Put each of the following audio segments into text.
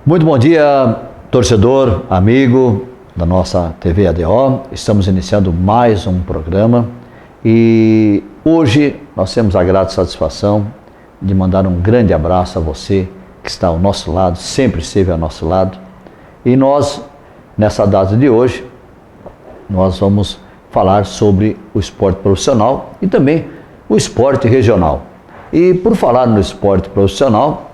Muito bom dia, torcedor, amigo da nossa TV ADO. Estamos iniciando mais um programa e hoje nós temos a grata satisfação de mandar um grande abraço a você que está ao nosso lado, sempre esteve ao nosso lado. E nós, nessa data de hoje, nós vamos falar sobre o esporte profissional e também o esporte regional. E por falar no esporte profissional,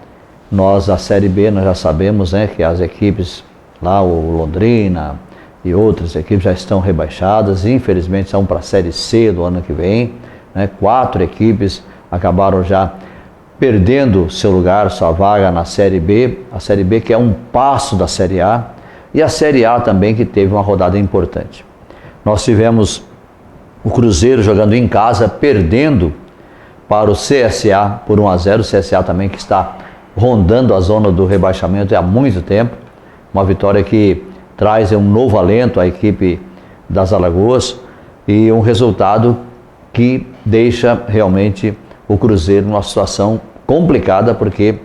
nós, a Série B, nós já sabemos, né, que as equipes lá, o Londrina e outras equipes já estão rebaixadas, infelizmente são para a Série C do ano que vem, né? 4 equipes acabaram já perdendo seu lugar, sua vaga na Série B, a Série B que é um passo da Série A, e a Série A também que teve uma rodada importante. Nós tivemos o Cruzeiro jogando em casa, perdendo para o CSA por 1-0, o CSA também que está rondando a zona do rebaixamento há muito tempo, uma vitória que traz um novo alento à equipe das Alagoas e um resultado que deixa realmente o Cruzeiro numa situação complicada, porque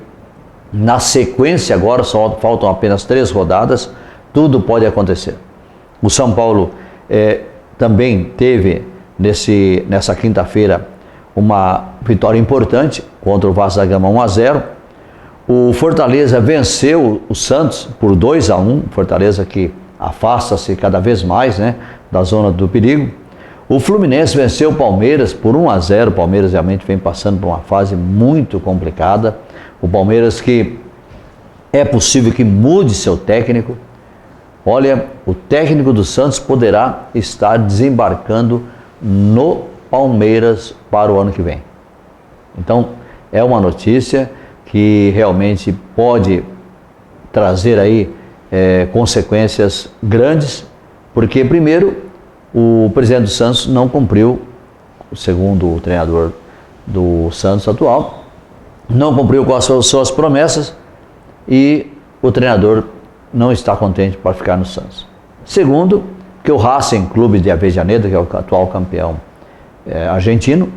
na sequência agora só faltam apenas 3 rodadas, tudo pode acontecer. O São Paulo também teve nessa quinta-feira uma vitória importante contra o Vasco da Gama 1-0. O Fortaleza venceu o Santos por 2-1, Fortaleza que afasta-se cada vez mais, né, da zona do perigo. O Fluminense venceu o Palmeiras por 1-0, o Palmeiras realmente vem passando por uma fase muito complicada. O Palmeiras que é possível que mude seu técnico. Olha, o técnico do Santos poderá estar desembarcando no Palmeiras para o ano que vem. Então, é uma notícia que realmente pode trazer aí consequências grandes, porque primeiro o presidente do Santos não cumpriu, segundo o treinador do Santos atual, não cumpriu com as suas promessas e o treinador não está contente para ficar no Santos. Segundo, que o Racing Clube de Avejaneda, que é o atual campeão argentino,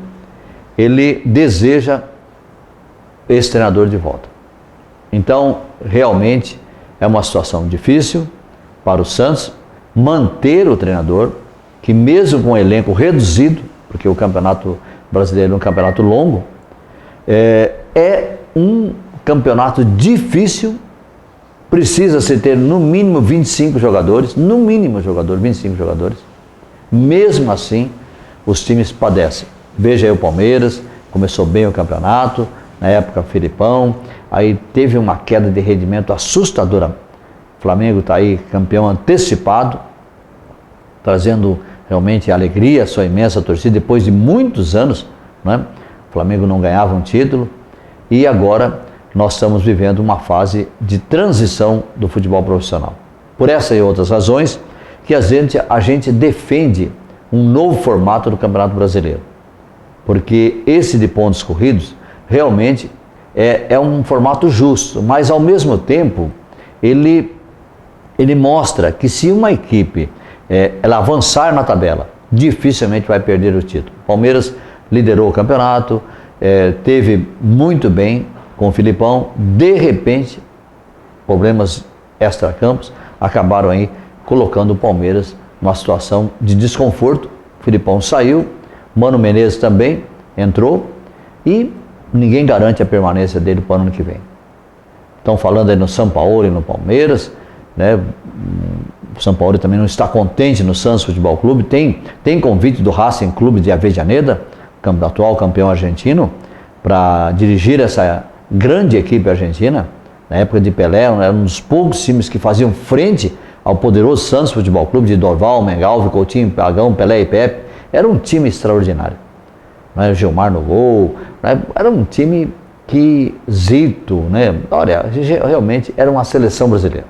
ele deseja esse treinador de volta. Então, realmente é uma situação difícil para o Santos manter o treinador, que mesmo com um elenco reduzido, porque o Campeonato Brasileiro é um campeonato longo, é um campeonato difícil, precisa-se ter no mínimo 25 jogadores, 25 jogadores. Mesmo assim, os times padecem. Veja aí o Palmeiras, começou bem o campeonato, na época Filipão, aí teve uma queda de rendimento assustadora. O Flamengo está aí campeão antecipado, trazendo realmente alegria à sua imensa torcida, depois de muitos anos, né? O Flamengo não ganhava um título, e agora nós estamos vivendo uma fase de transição do futebol profissional. Por essas e outras razões que a gente defende um novo formato do Campeonato Brasileiro, porque esse de pontos corridos realmente é um formato justo, mas ao mesmo tempo ele mostra que se uma equipe ela avançar na tabela, dificilmente vai perder o título. O Palmeiras liderou o campeonato, teve muito bem com o Filipão, de repente, problemas extracampos acabaram aí colocando o Palmeiras numa situação de desconforto. O Filipão saiu, Mano Menezes também entrou e ninguém garante a permanência dele para o ano que vem. Estão falando aí no São Paulo e no Palmeiras, né? O São Paulo também não está contente no Santos Futebol Clube. Tem convite do Racing Clube de Avejaneda, atual campeão argentino, para dirigir essa grande equipe argentina. Na época de Pelé, era um dos poucos times que faziam frente ao poderoso Santos Futebol Clube de Dorval, Mengalvio, Coutinho, Pagão, Pelé e Pepe. Era um time extraordinário. Né? Gilmar no gol, né? Era um time que Zito, né? Olha, realmente era uma seleção brasileira.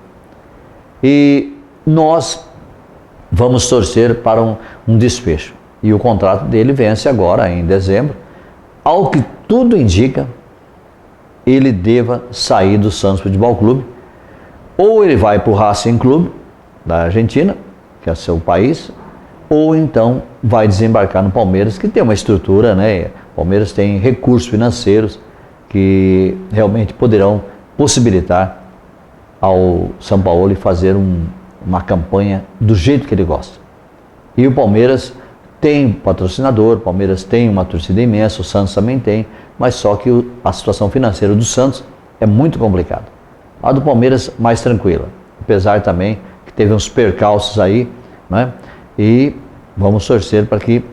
E nós vamos torcer para um desfecho. E o contrato dele vence agora, em dezembro. Ao que tudo indica, ele deva sair do Santos Futebol Clube. Ou ele vai para o Racing Clube da Argentina, que é seu país, ou então vai desembarcar no Palmeiras, que tem uma estrutura, né? O Palmeiras tem recursos financeiros que realmente poderão possibilitar ao São Paulo fazer uma campanha do jeito que ele gosta. E o Palmeiras tem patrocinador, o Palmeiras tem uma torcida imensa, o Santos também tem, mas só que a situação financeira do Santos é muito complicada. A do Palmeiras mais tranquila, apesar também que teve uns percalços aí, né? E vamos torcer para que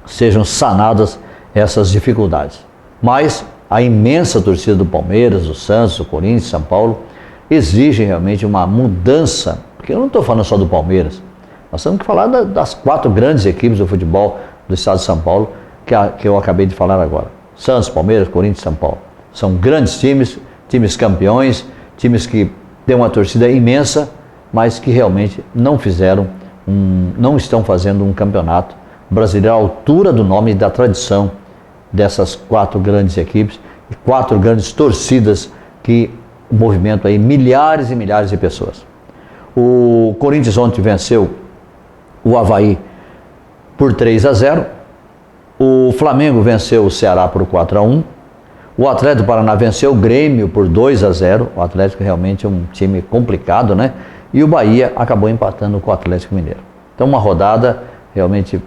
sejam sanadas essas dificuldades. Mas a imensa torcida do Palmeiras, do Santos, do Corinthians, São Paulo, exige realmente uma mudança, porque eu não estou falando só do Palmeiras, nós temos que falar das 4 grandes equipes do futebol do estado de São Paulo, que eu acabei de falar agora. Santos, Palmeiras, Corinthians, São Paulo. São grandes times, times campeões, times que têm uma torcida imensa, mas que realmente não estão fazendo um campeonato brasileiro à altura do nome e da tradição dessas 4 grandes equipes e 4 grandes torcidas que movimentam aí milhares e milhares de pessoas. O Corinthians ontem venceu o Avaí por 3-0, o Flamengo venceu o Ceará por 4-1, o Atlético do Paraná venceu o Grêmio por 2-0, o Atlético realmente é um time complicado, né? E o Bahia acabou empatando com o Atlético Mineiro. Então uma rodada realmente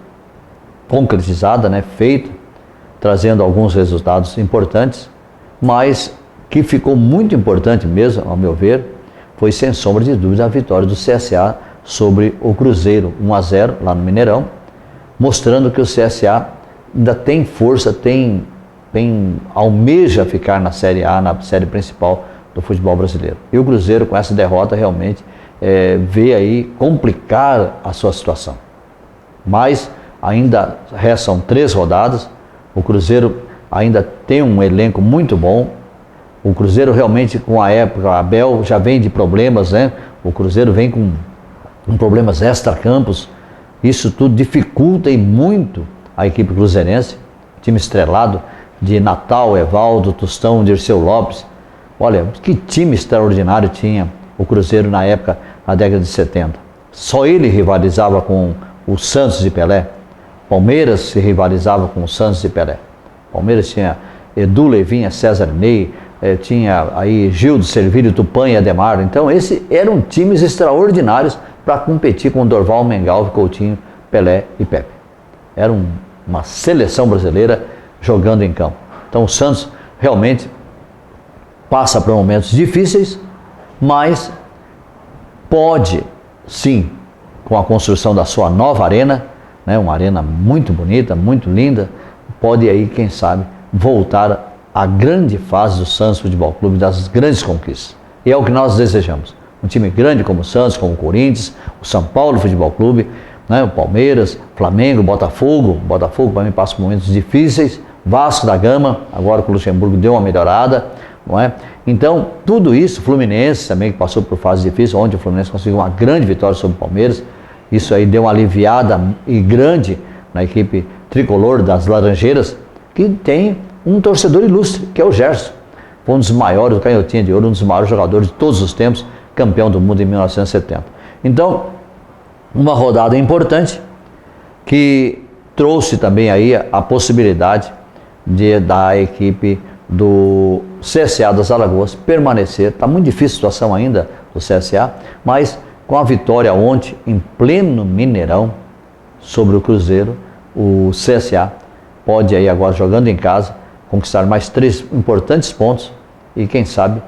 concretizada, né? Feita, trazendo alguns resultados importantes, mas que ficou muito importante mesmo, ao meu ver, foi sem sombra de dúvida a vitória do CSA sobre o Cruzeiro, 1-0 lá no Mineirão, mostrando que o CSA ainda tem força, almeja ficar na Série A, na série principal do futebol brasileiro. E o Cruzeiro, com essa derrota, realmente vê aí complicar a sua situação. Mas ainda restam 3 rodadas, o Cruzeiro ainda tem um elenco muito bom. O Cruzeiro realmente, com a época, a Abel já vem de problemas, né? O Cruzeiro vem com problemas extra-campos. Isso tudo dificulta e muito a equipe cruzeirense. Time estrelado de Natal, Evaldo, Tostão, Dirceu Lopes. Olha, que time extraordinário tinha o Cruzeiro na época, na década de 70. Só ele rivalizava com o Santos e Pelé. Palmeiras se rivalizava com o Santos e Pelé. Palmeiras tinha Edu, Levinha, César Ney, tinha aí Gildo, Servílio, Tupã e Ademar. Então, esses eram times extraordinários para competir com Dorval, Mengalvio, Coutinho, Pelé e Pepe. Era uma seleção brasileira jogando em campo. Então, o Santos realmente passa por momentos difíceis, mas pode, sim, com a construção da sua nova arena, né, uma arena muito bonita, muito linda, pode aí, quem sabe, voltar à grande fase do Santos Futebol Clube, das grandes conquistas. E é o que nós desejamos. Um time grande como o Santos, como o Corinthians, o São Paulo Futebol Clube, né, o Palmeiras, Flamengo, Botafogo para mim passa por momentos difíceis, Vasco da Gama, agora com o Luxemburgo deu uma melhorada, não é? Então, tudo isso, Fluminense também que passou por fase difícil, onde o Fluminense conseguiu uma grande vitória sobre o Palmeiras, isso aí deu uma aliviada e grande na equipe tricolor das Laranjeiras, que tem um torcedor ilustre, que é o Gerson, foi um dos maiores, o Canhotinha de Ouro, um dos maiores jogadores de todos os tempos, campeão do mundo em 1970. Então, uma rodada importante, que trouxe também aí a possibilidade da equipe do CSA das Alagoas permanecer. Está muito difícil a situação ainda do CSA, mas com a vitória ontem em pleno Mineirão sobre o Cruzeiro, o CSA pode aí agora, jogando em casa, conquistar mais 3 importantes pontos e quem sabe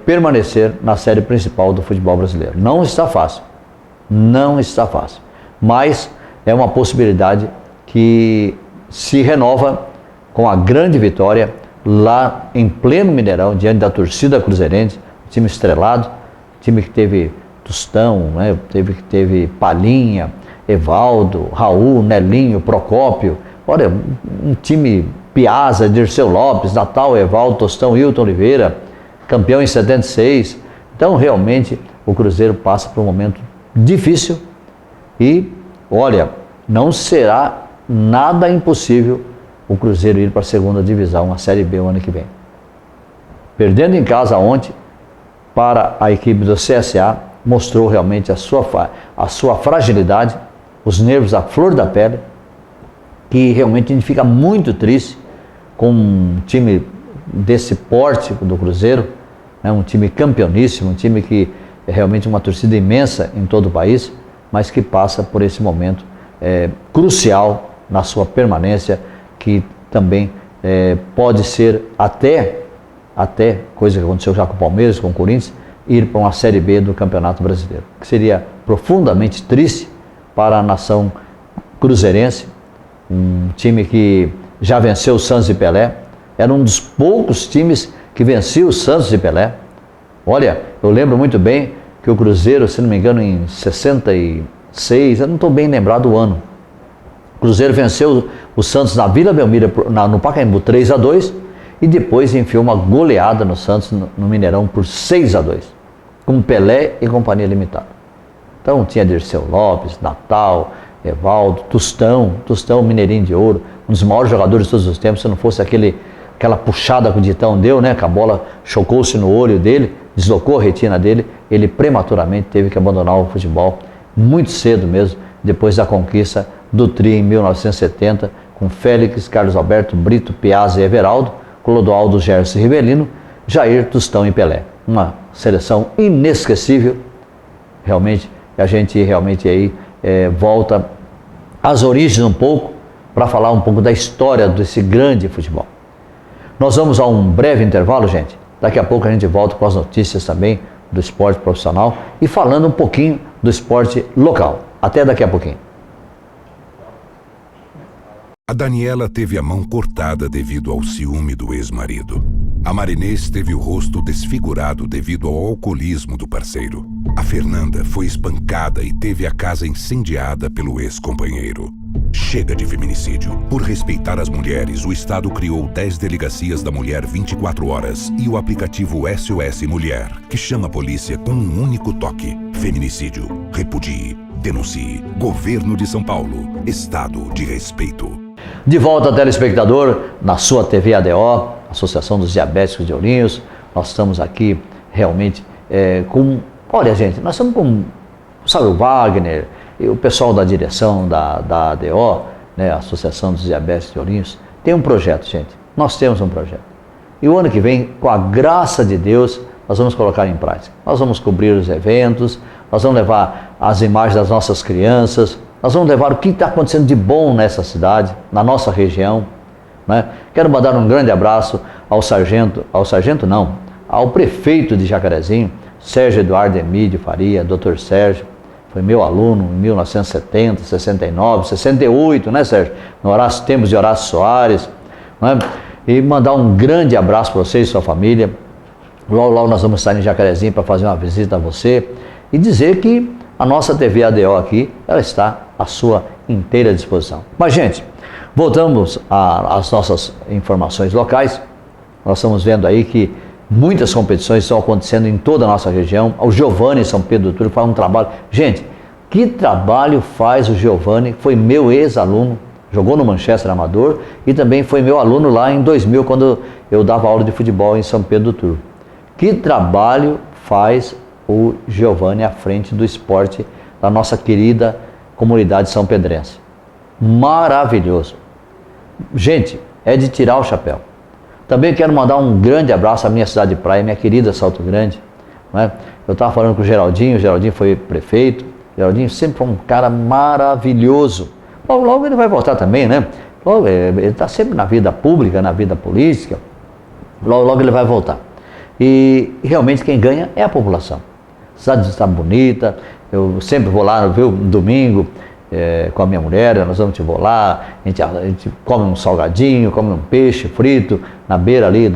permanecer na série principal do futebol brasileiro. Não está fácil, mas é uma possibilidade que se renova com a grande vitória lá em pleno Mineirão, diante da torcida cruzeirense, time estrelado, time que teve Tostão, né? teve Palinha, Evaldo, Raul, Nelinho, Procópio, olha, um time Piazza, Dirceu Lopes, Natal, Evaldo, Tostão, Hilton Oliveira, campeão em 76. Então, realmente, o Cruzeiro passa por um momento difícil e, olha, não será nada impossível o Cruzeiro ir para a segunda divisão, a Série B, o ano que vem. Perdendo em casa ontem para a equipe do CSA, mostrou realmente a sua fragilidade, os nervos à flor da pele, que realmente a gente fica muito triste com um time desse porte do Cruzeiro, né? Um time campeoníssimo, um time que é realmente uma torcida imensa em todo o país, mas que passa por esse momento crucial na sua permanência, que também pode ser até coisa que aconteceu já com o Palmeiras, com o Corinthians, ir para uma Série B do Campeonato Brasileiro, que seria profundamente triste para a nação cruzeirense, um time que já venceu o Santos e Pelé, era um dos poucos times que vencia o Santos e Pelé. Olha, eu lembro muito bem que o Cruzeiro, se não me engano, em 66, eu não estou bem lembrado do ano, o Cruzeiro venceu o Santos na Vila Belmiro, no Pacaembu 3-2, e depois enfiou uma goleada no Santos, no Mineirão, por 6-2, com Pelé e Companhia Limitada. Então tinha Dirceu Lopes, Natal, Evaldo, Tostão, Mineirinho de Ouro, um dos maiores jogadores de todos os tempos. Se não fosse aquela puxada que o Ditão deu, né, que a bola chocou-se no olho dele, deslocou a retina dele, ele prematuramente teve que abandonar o futebol, muito cedo mesmo, depois da conquista do Tri em 1970, com Félix, Carlos Alberto, Brito, Piazza e Everaldo, Clodoaldo, Gerson e Rivelino, Jair, Tostão e Pelé. Uma seleção inesquecível, realmente, a gente realmente aí volta às origens um pouco, para falar um pouco da história desse grande futebol. Nós vamos a um breve intervalo, gente. Daqui a pouco a gente volta com as notícias também do esporte profissional e falando um pouquinho do esporte local. Até daqui a pouquinho. A Daniela teve a mão cortada devido ao ciúme do ex-marido. A Marinês teve o rosto desfigurado devido ao alcoolismo do parceiro. A Fernanda foi espancada e teve a casa incendiada pelo ex-companheiro. Chega de feminicídio. Por respeitar as mulheres, o Estado criou 10 delegacias da mulher 24 horas e o aplicativo SOS Mulher, que chama a polícia com um único toque. Feminicídio. Repudie. Denuncie. Governo de São Paulo. Estado de respeito. De volta, telespectador, na sua TV ADO, Associação dos Diabéticos de Ourinhos. Nós estamos aqui realmente com... Olha, gente, nós estamos com, sabe, o Wagner e o pessoal da direção da ADO, né, Associação dos Diabéticos de Ourinhos, tem um projeto, gente. Nós temos um projeto. E o ano que vem, com a graça de Deus, nós vamos colocar em prática. Nós vamos cobrir os eventos, nós vamos levar as imagens das nossas crianças, nós vamos levar o que está acontecendo de bom nessa cidade, na nossa região, né? Quero mandar um grande abraço ao prefeito de Jacarezinho, Sérgio Eduardo Emídio Faria, Dr. Sérgio, foi meu aluno em 1970, 69, 68, né, Sérgio? No tempos de Horácio Soares, né? E mandar um grande abraço para você e sua família. Logo nós vamos estar em Jacarezinho para fazer uma visita a você e dizer que a nossa TV ADO aqui, ela está à sua inteira disposição. Mas, gente, voltamos às nossas informações locais. Nós estamos vendo aí que muitas competições estão acontecendo em toda a nossa região. O Giovanni São Pedro do Turvo faz um trabalho. Gente, que trabalho faz o Giovanni? Foi meu ex-aluno, jogou no Manchester Amador e também foi meu aluno lá em 2000, quando eu dava aula de futebol em São Pedro do Turvo. Que trabalho faz o Giovanni à frente do esporte da nossa querida comunidade são pedrense. Maravilhoso. Gente, é de tirar o chapéu. Também quero mandar um grande abraço à minha cidade de praia, minha querida Salto Grande, né? Eu estava falando com o Geraldinho foi prefeito, o Geraldinho sempre foi um cara maravilhoso. Logo ele vai voltar também, né? Logo, ele está sempre na vida pública, na vida política, logo ele vai voltar. E realmente quem ganha é a população. A cidade está bonita, eu sempre vou lá, viu, domingo, com a minha mulher, nós vamos vou lá, a gente come um salgadinho, come um peixe frito, na beira ali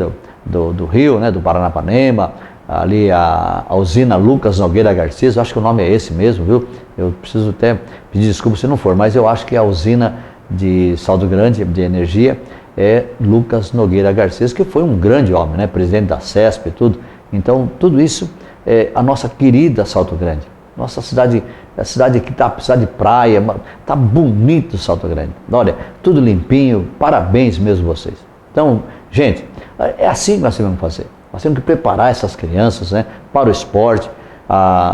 do rio, né, do Paranapanema, ali a usina Lucas Nogueira Garcês, eu acho que o nome é esse mesmo, viu? Eu preciso até pedir desculpa se não for, mas eu acho que a usina de Salto Grande, de energia, é Lucas Nogueira Garcês, que foi um grande homem, né, presidente da CESP e tudo. Então, tudo isso é a nossa querida Salto Grande. Nossa cidade, a cidade que está, cidade de praia, está bonito Salto Grande. Olha, tudo limpinho, parabéns mesmo vocês. Então, gente, é assim que nós temos que fazer. Nós temos que preparar essas crianças, né, para o esporte.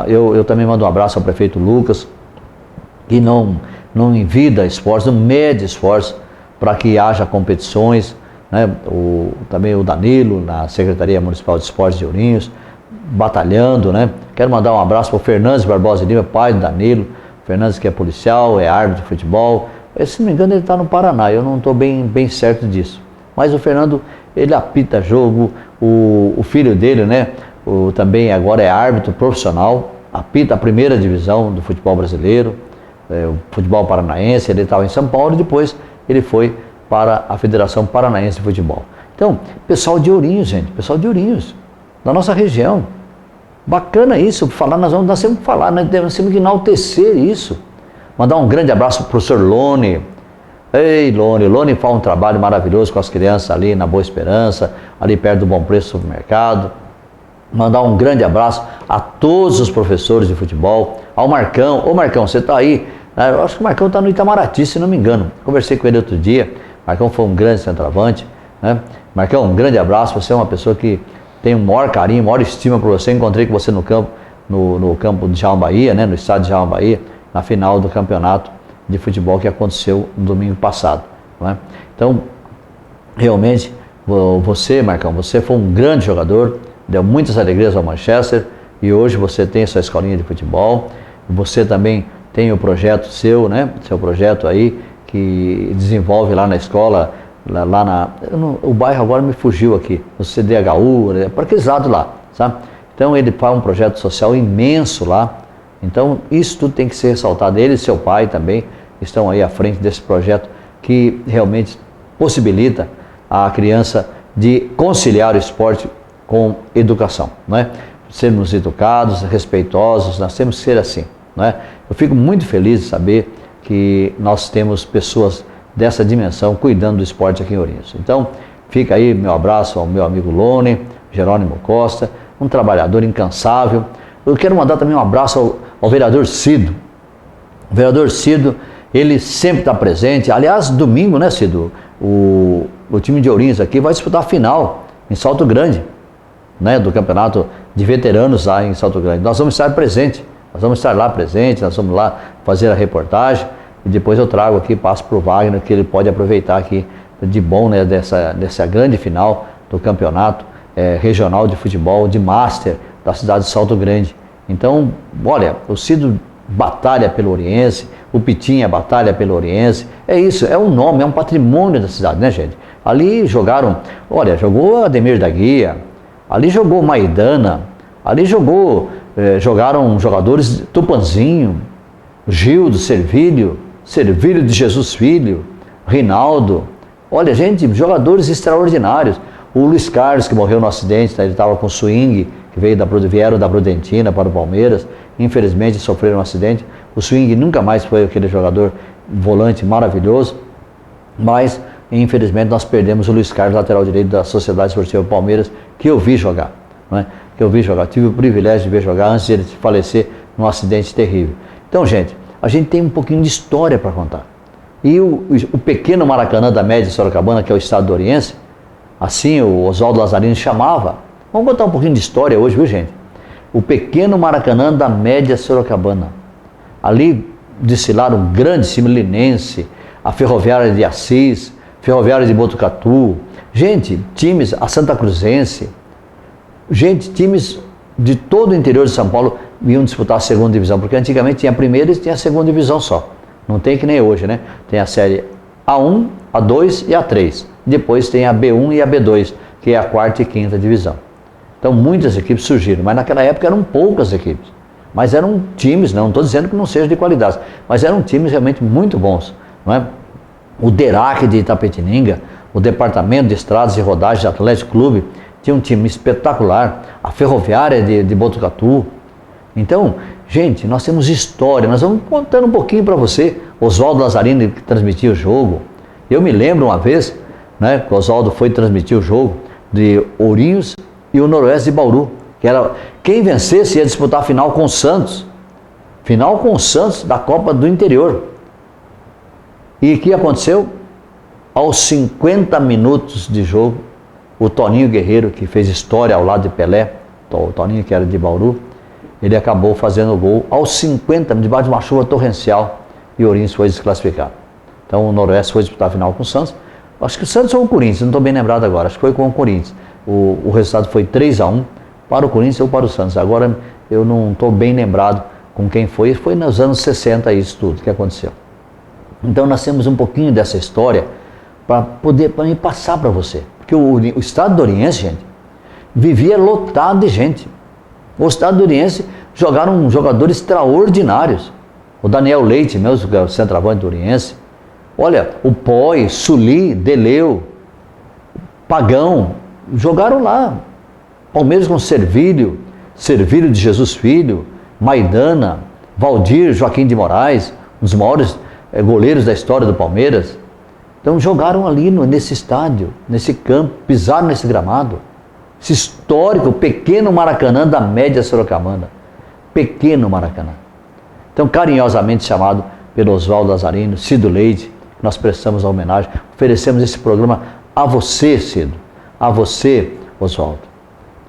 Eu também mando um abraço ao prefeito Lucas, que não envida esforço, não mede esforço para que haja competições, né? Também o Danilo, na Secretaria Municipal de Esportes de Ourinhos, batalhando, né? Quero mandar um abraço para o Fernandes Barbosa Lima, pai do Danilo. Fernandes que é policial, é árbitro de futebol. Se não me engano ele está no Paraná, eu não estou bem certo disso. Mas o Fernando, ele apita jogo, o filho dele, né? Também agora é árbitro profissional, apita a primeira divisão do futebol brasileiro, o futebol paranaense. Ele estava em São Paulo e depois ele foi para a Federação Paranaense de Futebol. Então, pessoal de Ourinhos, gente, pessoal de Ourinhos, da nossa região. Bacana isso, nós temos que falar, nós temos que enaltecer isso. Mandar um grande abraço para o professor Lone. Ei, Lone faz um trabalho maravilhoso com as crianças ali na Boa Esperança, ali perto do Bom Preço Supermercado. Mandar um grande abraço a todos os professores de futebol, ao Marcão. Ô Marcão, você está aí? Eu acho que o Marcão está no Itamaraty, se não me engano. Conversei com ele outro dia. Marcão foi um grande centroavante, né? Marcão, um grande abraço. Você é uma pessoa que tem um maior carinho, maior estima por você. Encontrei com você no campo, no campo de Jaú, Bahia, né? No estádio de Jaú, Bahia, na final do campeonato de futebol que aconteceu no domingo passado, né? Então, realmente, você, Marcão, você foi um grande jogador, deu muitas alegrias ao Manchester e hoje você tem a sua escolinha de futebol. Você também tem o projeto seu, né? Seu projeto aí que desenvolve lá na escola, o bairro agora me fugiu aqui, o CDHU, para aqueles lados lá, sabe? Então ele faz um projeto social imenso lá. Então isso tudo tem que ser ressaltado. Ele e seu pai também estão aí à frente desse projeto que realmente possibilita a criança de conciliar o esporte com educação, né? Sermos educados, respeitosos, nós temos que ser assim, né? Eu fico muito feliz de saber que nós temos pessoas dessa dimensão cuidando do esporte aqui em Ourinhos. Então, fica aí meu abraço ao meu amigo Lone, Jerônimo Costa, um trabalhador incansável. Eu quero mandar também um abraço ao vereador Cido. O vereador Cido, ele sempre está presente. Aliás, domingo, né, Cido? O time de Ourinhos aqui vai disputar a final em Salto Grande, né, do campeonato de veteranos lá em Salto Grande. Nós vamos estar presentes, nós vamos estar lá presentes, nós vamos lá fazer a reportagem. E depois eu trago aqui, passo para o Wagner, que ele pode aproveitar aqui de bom, né, dessa grande final do campeonato regional de futebol, de Master, da cidade de Salto Grande. Então, olha, o Cido batalha pelo Ourense, o Pitinha batalha pelo Ourense. É isso, é um nome, é um patrimônio da cidade, né, gente? Ali jogaram, olha, jogou Ademir da Guia, ali jogou Maidana, ali jogaram jogadores Tupanzinho, Gildo, Servílio de Jesus Filho, Rinaldo. Olha, gente, jogadores extraordinários. O Luiz Carlos, que morreu no acidente, ele estava com swing, que vieram da Prudentina para o Palmeiras. Infelizmente sofreram um acidente. O swing nunca mais foi aquele jogador volante maravilhoso, mas infelizmente nós perdemos o Luiz Carlos, lateral direito da Sociedade Esportiva Palmeiras, que eu vi jogar, né? Tive o privilégio de ver jogar antes de ele falecer num acidente terrível. Então, gente, a gente tem um pouquinho de história para contar. E o pequeno Maracanã da Média Sorocabana, que é o estado do Ourense, assim o Oswaldo Lazarino chamava. Vamos contar um pouquinho de história hoje, viu, gente? O pequeno Maracanã da Média Sorocabana. Ali desfilaram o grande Similinense, a Ferroviária de Assis, Ferroviária de Botucatu. Gente, times, a Santa Cruzense. Gente, times de todo o interior de São Paulo iam disputar a segunda divisão, porque antigamente tinha a primeira e tinha a segunda divisão só. Não tem que nem hoje, né? Tem a série A1, A2 e A3. Depois tem a B1 e a B2, que é a quarta e quinta divisão. Então muitas equipes surgiram, mas naquela época eram poucas equipes. Mas eram times, não estou dizendo que não seja de qualidade, mas eram times realmente muito bons, não é? O DERAC de Itapetininga, o Departamento de Estradas e Rodagens do Atlético Clube, tinha um time espetacular. A Ferroviária de Botucatu. Então, gente, nós temos história, nós vamos contando um pouquinho para você. Oswaldo Lazarino, que transmitia o jogo. Eu me lembro uma vez, né, que o Oswaldo foi transmitir o jogo de Ourinhos e o Noroeste de Bauru, que era quem vencesse ia disputar a final com o Santos. Final com o Santos da Copa do Interior. E o que aconteceu? Aos 50 minutos de jogo, o Toninho Guerreiro, que fez história ao lado de Pelé, o Toninho que era de Bauru, ele acabou fazendo o gol aos 50, debaixo de uma chuva torrencial, e o Ourinhos foi desclassificado. Então o Noroeste foi disputar a final com o Santos. Acho que o Santos ou o Corinthians, não estou bem lembrado agora, acho que foi com o Corinthians. O resultado foi 3-1 para o Corinthians ou para o Santos. Agora eu não estou bem lembrado com quem foi. Foi nos anos 60 isso tudo que aconteceu. Então nós temos um pouquinho dessa história para me passar para você. Porque o estado do Oriense, gente, vivia lotado de gente. O estado do Oriense jogaram jogadores extraordinários. O Daniel Leite, mesmo, o centroavante do Oriense. Olha, o Poi, Suli, Deleu, Pagão, jogaram lá. Palmeiras com Servílio de Jesus Filho, Maidana, Valdir, Joaquim de Moraes, um dos maiores goleiros da história do Palmeiras. Então jogaram ali nesse estádio, nesse campo, pisaram nesse gramado. Esse histórico, pequeno Maracanã da média sorocabana. Pequeno Maracanã. Então, carinhosamente chamado pelo Oswaldo Lazarino, Cido Leite, nós prestamos a homenagem, oferecemos esse programa a você, Cido, a você, Oswaldo,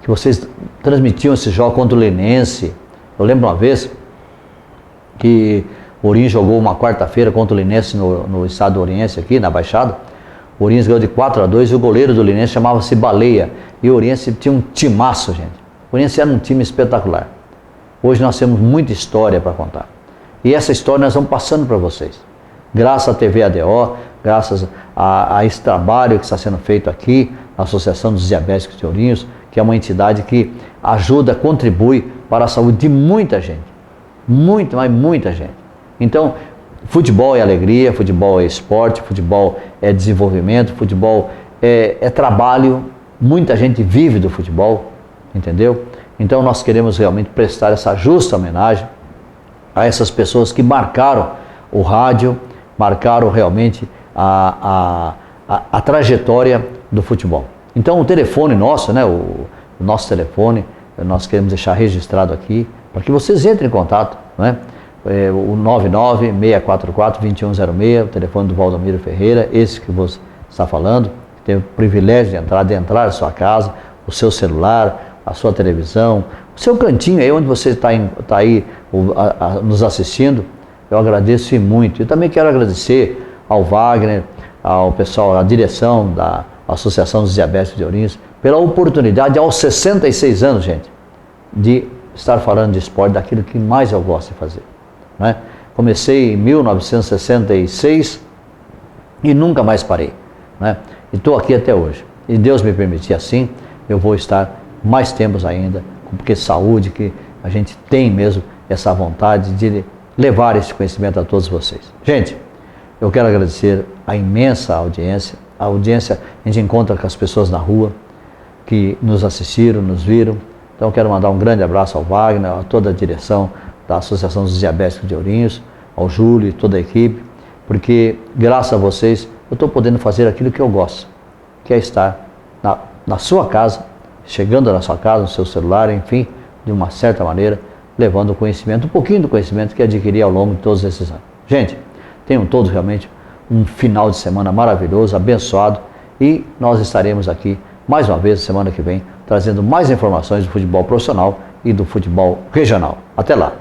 que vocês transmitiam esse jogo contra o Linense. Eu lembro uma vez que o Ourinhos jogou uma quarta-feira contra o Linense no estado do Oriense, aqui na Baixada. O Ourinhos ganhou de 4-2 e o goleiro do Linense chamava-se Baleia. E o Oriense tinha um timaço, gente. O Oriense era um time espetacular. Hoje nós temos muita história para contar. E essa história nós vamos passando para vocês. Graças à TV ADO, graças a esse trabalho que está sendo feito aqui, na Associação dos Diabéticos de Ourinhos, que é uma entidade que ajuda, contribui para a saúde de muita gente. Muita, mas muita gente. Então, futebol é alegria, futebol é esporte, futebol é desenvolvimento, futebol é trabalho. Muita gente vive do futebol, entendeu? Então nós queremos realmente prestar essa justa homenagem a essas pessoas que marcaram o rádio, marcaram realmente a trajetória do futebol. Então o telefone nosso, né, o nosso telefone, nós queremos deixar registrado aqui, para que vocês entrem em contato, né? O 99-644-2106, o telefone do Valdomiro Ferreira, esse que você está falando, que tem o privilégio de entrar na sua casa, o seu celular, a sua televisão, o seu cantinho aí onde você está aí nos assistindo. Eu agradeço muito. Eu também quero agradecer ao Wagner, ao pessoal, à direção da Associação dos Diabéticos de Ourinhos, pela oportunidade, aos 66 anos, gente, de estar falando de esporte, daquilo que mais eu gosto de fazer. Né? Comecei em 1966 e nunca mais parei. Né? E estou aqui até hoje. E Deus me permitir assim, eu vou estar mais tempos ainda, porque saúde, que a gente tem mesmo essa vontade de levar esse conhecimento a todos vocês. Gente, eu quero agradecer a imensa audiência. A audiência a gente encontra com as pessoas na rua, que nos assistiram, nos viram. Então eu quero mandar um grande abraço ao Wagner, a toda a direção da Associação dos Diabéticos de Ourinhos, ao Júlio e toda a equipe, porque graças a vocês eu estou podendo fazer aquilo que eu gosto, que é estar na sua casa, chegando na sua casa, no seu celular, enfim, de uma certa maneira, levando o conhecimento, um pouquinho do conhecimento que adquiri ao longo de todos esses anos. Gente, tenham todos realmente um final de semana maravilhoso, abençoado, e nós estaremos aqui mais uma vez semana que vem, trazendo mais informações do futebol profissional e do futebol regional. Até lá!